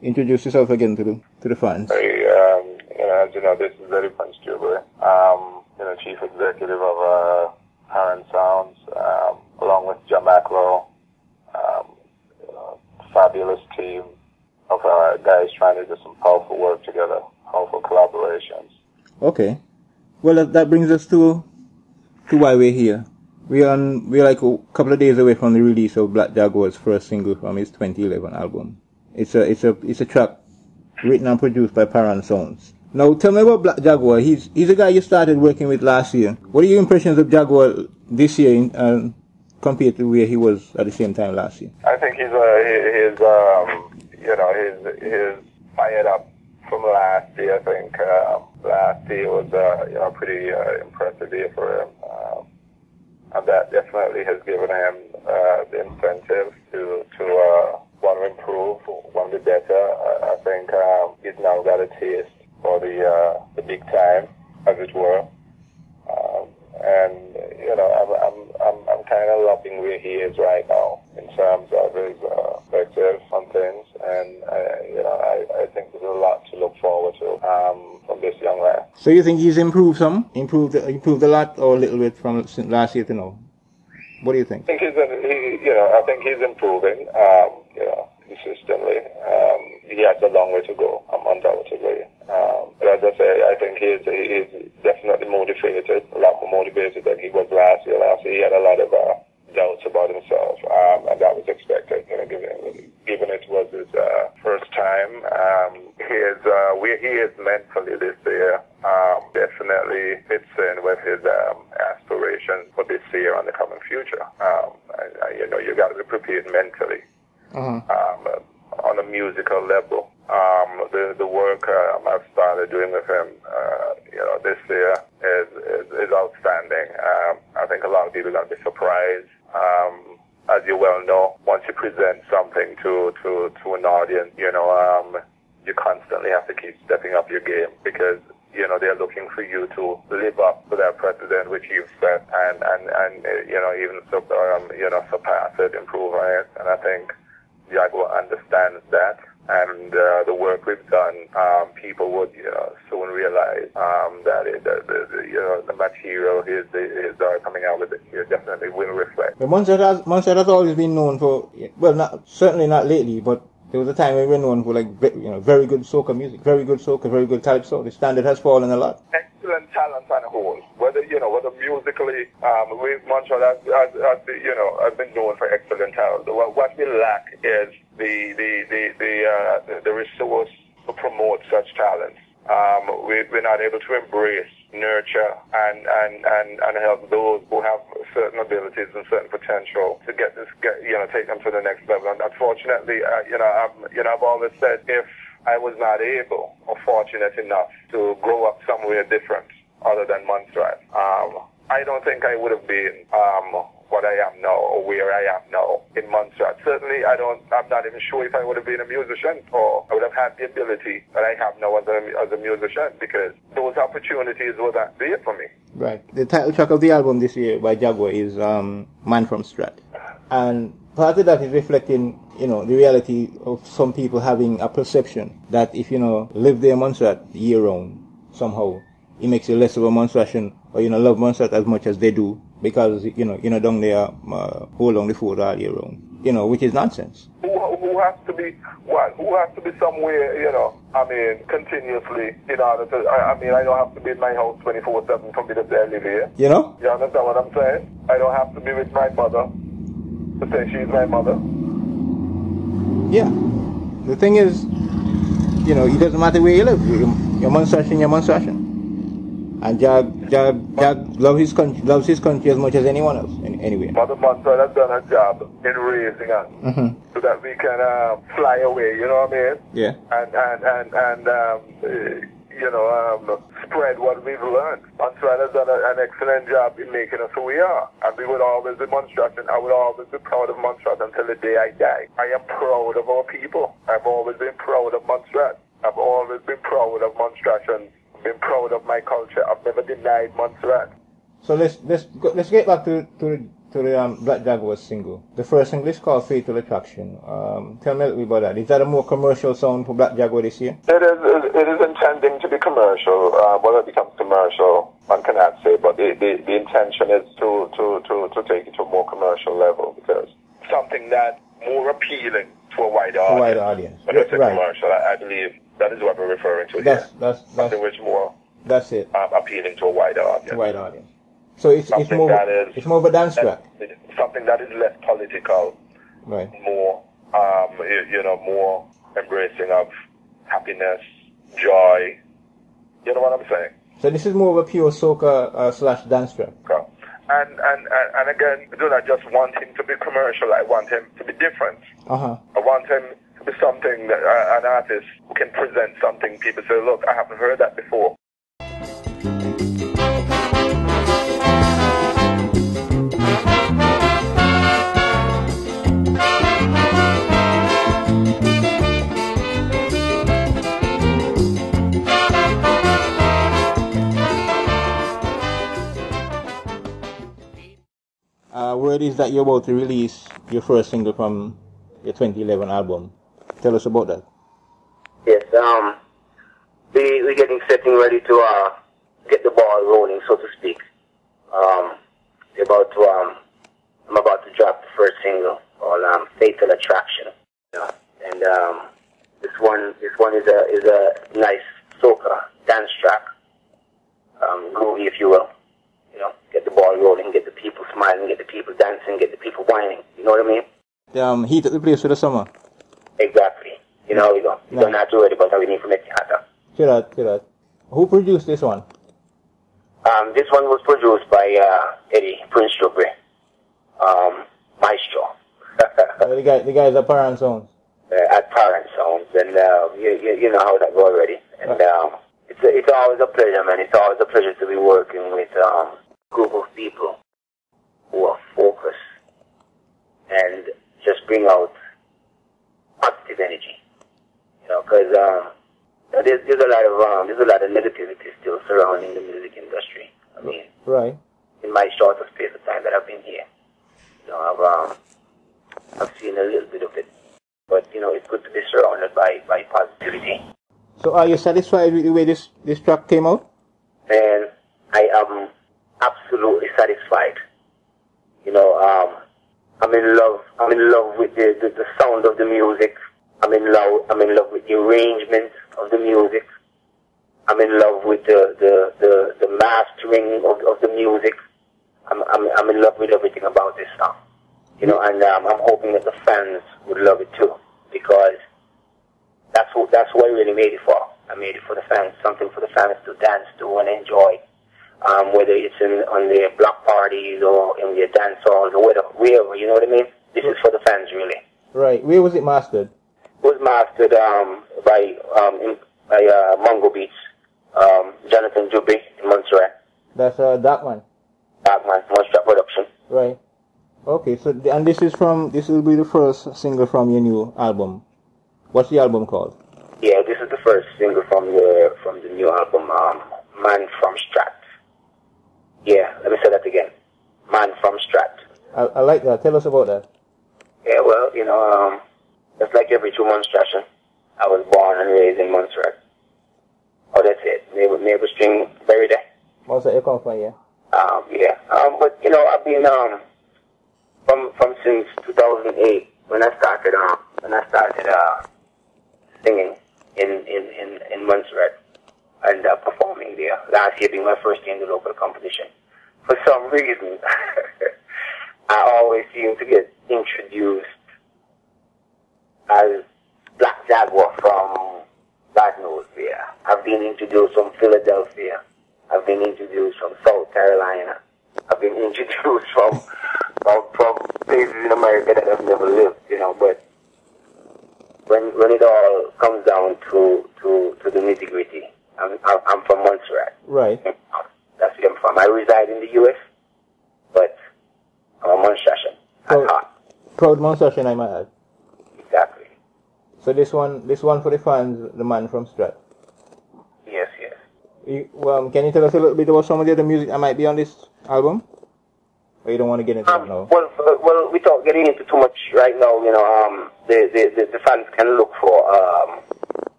Introduce yourself again to the fans. As you know, this is Larry Prynze, Chief Executive of Parent Sounds, along with Jaguar, fabulous team of guys trying to do some powerful work together, powerful collaborations. Okay, well that brings us to why we're here. We're like a couple of days away from the release of Black Jaguar's first single from his 2011 album. It's a track written and produced by Parent Sounds. Now, tell me about Black Jaguar. He's a guy you started working with last year. What are your impressions of Jaguar this year compared to where he was at the same time last year? I think he's fired up from last year. I think last year was a pretty impressive year for him, and that definitely has given him the incentive to want to improve, want to be better. I think he's now got a taste for the big time, as it were. I'm kind of loving where he is right now in terms of his perspective on things, and I think there's a lot to look forward to from this young man. So you think he's improved a lot, or a little bit from last year to now? What do you think? I think he's improving, consistently. He has a long way to go, undoubtedly. But as I say, I think he's definitely motivated, a lot more motivated than he was last year. Last year he had a lot of doubts about himself, and that was expected, given it was his first time. Where he is mentally this year definitely fits in with his aspirations for this year and the coming future. You got to be prepared mentally. On a musical level. The work I've started doing with him, this year is outstanding. I think a lot of people are going to be surprised. As you well know, once you present something to an audience, you constantly have to keep stepping up your game, because they're looking for you to live up to that precedent which you've set, and even surpass it, improve on it. And I think Jaguar understands that, and the work we've done, people would soon realize that the material is coming out with it here definitely will reflect. But Montserrat has always been known for, certainly not lately, but there was a time when we were known for very good soca music, very good soca, very good calypso. The standard has fallen a lot. Excellent talent on the whole. Whether musically, Montserrat has been known for excellent talent. What we lack is the resource to promote such talents. We're not able to embrace, nurture, and help those who have certain abilities and certain potential to take them to the next level. And unfortunately, I've always said, if I was not able or fortunate enough to grow up somewhere different other than Montserrat, I don't think I would have been what I am now, or where I am now in Montserrat. Certainly, I'm not even sure if I would have been a musician, or I would have had the ability that I have now as a musician, because those opportunities were not there for me. Right. The title track of the album this year by Jaguar is Man from Strat. And part of that is reflecting, the reality of some people having a perception that if, live their Montserrat year round, somehow, it makes you less of a Montserratian, or love Montserrat as much as they do, because down there hold on the fort all year round, which is nonsense. Who has to be what? Who has to be somewhere, continuously in order to? I don't have to be in my house 24/7 for me to say I live here. You understand what I'm saying? I don't have to be with my mother to say she's my mother. Yeah. The thing is, it doesn't matter where you live. You're Montserratian. And Jag loves his country as much as anyone else. Anyway. Mother Montserrat has done her job in raising us, so that we can fly away. You know what I mean? Yeah. And spread what we've learned. Montserrat has done an excellent job in making us who we are. And we would always be Montserrat, and I would always be proud of Montserrat until the day I die. I am proud of our people. I've always been proud of Montserrat. I've always been proud of Montserrat and been proud of my culture. I've never denied Montserrat. So let's get back to the Black Jaguar single. The first single is called Fatal Attraction. Tell me a little bit about that. Is that a more commercial sound for Black Jaguar this year? It is intending to be commercial. Whether it becomes commercial, one cannot say, but the intention is to take it to a more commercial level, because something that more appealing to a wider audience. When it's right. Commercial, I believe that is what we're referring to here. That's something which more that's it. Appealing to a wider audience. So it's more of a dance track. Something that is less political, right? More more embracing of happiness, joy. You know what I'm saying? So this is more of a pure soca / dance track. Okay. And again, I do not just want him to be commercial. I want him to be different. I want him to be something that an artist who can present something. People say, look, I haven't heard that before. Word is that you're about to release your first single from your 2011 album. Tell us about that. Yes, we're getting ready to get the ball rolling, so to speak. I'm about to drop the first single called Fatal Attraction. Yeah. And this one is a nice soca dance track, groovy, if you will. Get the ball rolling, get the people smiling, get the people dancing, get the people whining. You know what I mean? Heat at the place for the summer. Exactly. You know, we don't have to worry about how we need to make it hotter. Hear that. Who produced this one? This one was produced by Eddie Prynze, Maestro. The guys at Parent Sounds. At Parent Sounds, and you know how that goes already. And it's always a pleasure, man. It's always a pleasure to be working with a group of people who are focused and just bring out positive energy. Because there's a lot of negativity still surrounding the music industry. I mean, right. In my shorter space of time that I've been here, I've seen a little bit of it. But it's good to be surrounded by positivity. So are you satisfied with the way this track came out? And I am absolutely satisfied. I'm in love. I'm in love with the sound of the music. I'm in love with the arrangement of the music. I'm in love with the mastering of the music. I'm in love with everything about this song. And I'm hoping that the fans would love it too, because that's what I really made it for. I made it for the fans, something for the fans to dance to and enjoy. Whether it's on their block parties or in their dance halls or wherever, you know what I mean? This is for the fans, really. Right. Where was it mastered? It was mastered by Mongo Beats, Jonathan Juby in Montserrat. That's Darkman. Montserrat Production. Right. Okay. So and this will be the first single from your new album. What's the album called? Yeah, this is the first single from the new album, Man from Strat. Yeah, let me say that again. Man from Strat. I like that. Tell us about that. Yeah, well, just like every 2 Montserrat, I was born and raised in Montserrat. Oh, that's it. Neighbor String, buried there. Also, you come from here. Yeah. But I've been from since 2008 when I started singing in Montserrat and performing there. Last year being my first year in the local competition. For some reason, I always seem to get introduced as Black Jaguar from God knows where. I've been introduced from Philadelphia. I've been introduced from South Carolina. I've been introduced from places in America that I've never lived, but when it all comes down to the nitty-gritty, I'm from Montserrat. Right. That's where I'm from. I reside in the U.S., but I'm a Montserratian at heart. Proud Montserratian, I might add. Exactly. So this one for the fans, the man from Strat. Yes. Can you tell us a little bit about some of the other music that might be on this album? Or you don't want to get into that now? Well, without getting into too much right now, you know, the fans can look for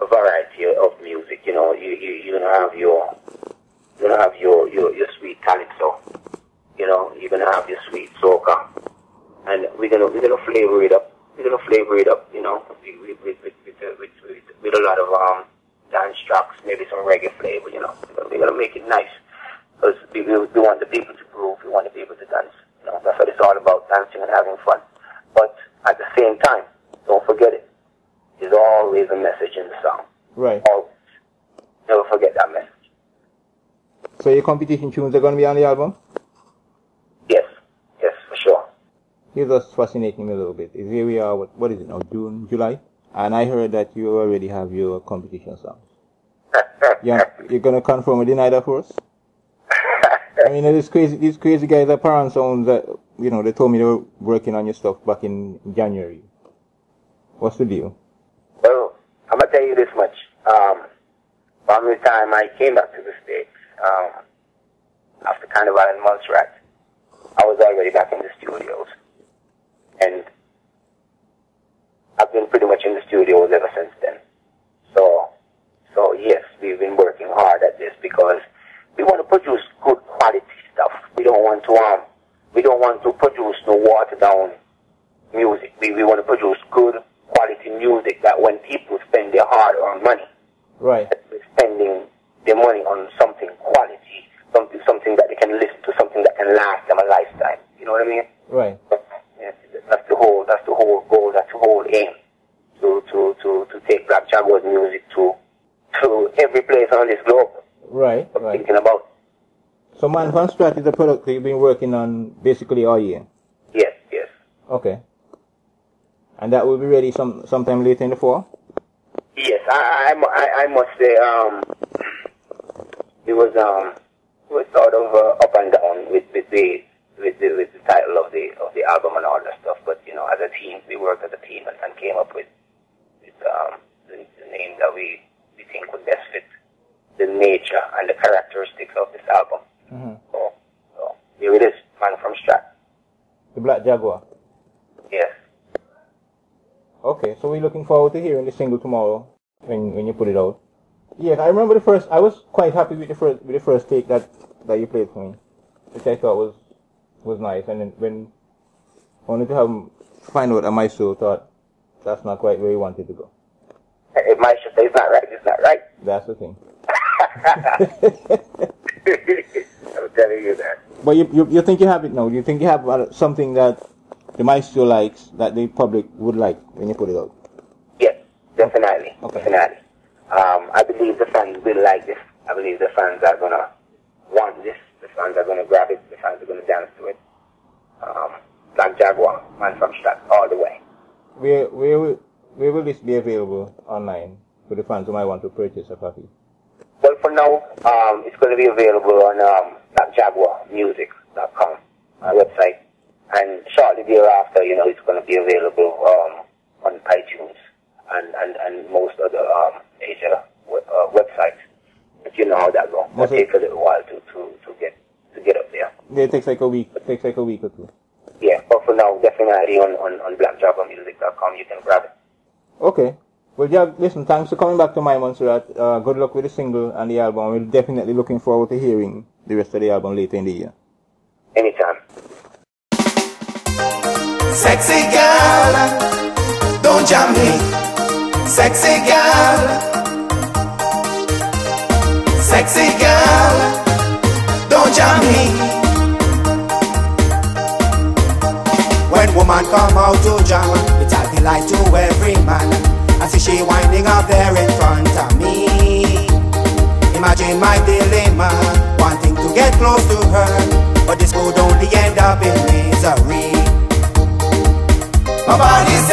a variety of music. You know, you're gonna have your sweet calypso. You know, you're gonna have your sweet soca, and we're gonna flavor it up. We're gonna flavor it up. You know, with a lot of dance tracks, maybe some reggae flavor. You know, we're gonna make it nice because we want the people to groove. We want the people to dance. You know, that's what it's all about, dancing and having fun. But at the same time, don't forget it. There's always a message in the song. Right. Always. Never forget that message. So your competition tunes are going to be on the album? Yes, for sure. Here's what's fascinating me a little bit. Here we are, what is it now, June, July? And I heard that you already have your competition songs. You're going to confirm with the night of us? I mean, these crazy guys at Parent Sounds that, you know, they told me they were working on your stuff back in January. What's the deal? Well, I'm going to tell you this much. From the time I came back to the States, after Carnival in Montserrat, I was already back in the studios. And I've been pretty much in the studios ever since then. So yes, we've been working hard at this because we want to produce good quality stuff. We don't want to produce no watered down music. We want to produce good quality music that when people spend their hard-earned money, right, they're spending their money on something quality, something that they can listen to, something that can last them a lifetime. You know what I mean? Right. That's the whole goal. That's the whole aim. To take Black Jaguar's music to every place on this globe. Right. Thinking about. So Man from Strat is a product that you've been working on basically all year? Yes. Okay. And that will be ready sometime later in the fall? Yes, I must say, it was sort of up and down with the title of the album and all that stuff. But you know, as a team, we worked as a team and came up with the name that we think would best fit the nature and the characteristics of this album. Mm-hmm. So here it is, Man from Strat. The Black Jaguar. Yes. Okay, so we're looking forward to hearing the single tomorrow when you put it out. Yes, I remember I was quite happy with the first take that you played for me, which I thought was nice. And then when I wanted to find out that my soul thought that's not quite where he wanted to go. If my should say it's not right, it's not right. That's the thing. I'm telling you that. But you think you have it now? Do you think you have something that the maestro likes, that the public would like when you put it out? Yes, definitely. Okay. Definitely. I believe the fans will like this. I believe the fans are going to want this. The fans are going to grab it. The fans are going to dance to it. Black Jaguar, Man from Strat, all the way. Where will this be available online for the fans who might want to purchase a copy? Well, for now, it's going to be available on blackjaguarmusic.com, our website. And shortly thereafter, you know, it's going to be available on iTunes and most other Asia websites. But you know how that goes. It takes a little while to get up there. Yeah, it takes like a week. It takes like a week or two. Yeah, but for now, definitely on blackjaguarmusic.com, you can grab it. Okay. Well, Jag, listen, thanks for coming back to my Montserrat. Good luck with the single and the album. We're definitely looking forward to hearing the rest of the album later in the year. Anytime. Sexy girl, don't jam me. Sexy girl, don't jam me. When woman come out to jam, it's a delight to every man. I see she winding up there in front of me. Imagine my dilemma, wanting to get close to her, but this could only end up in misery. My body's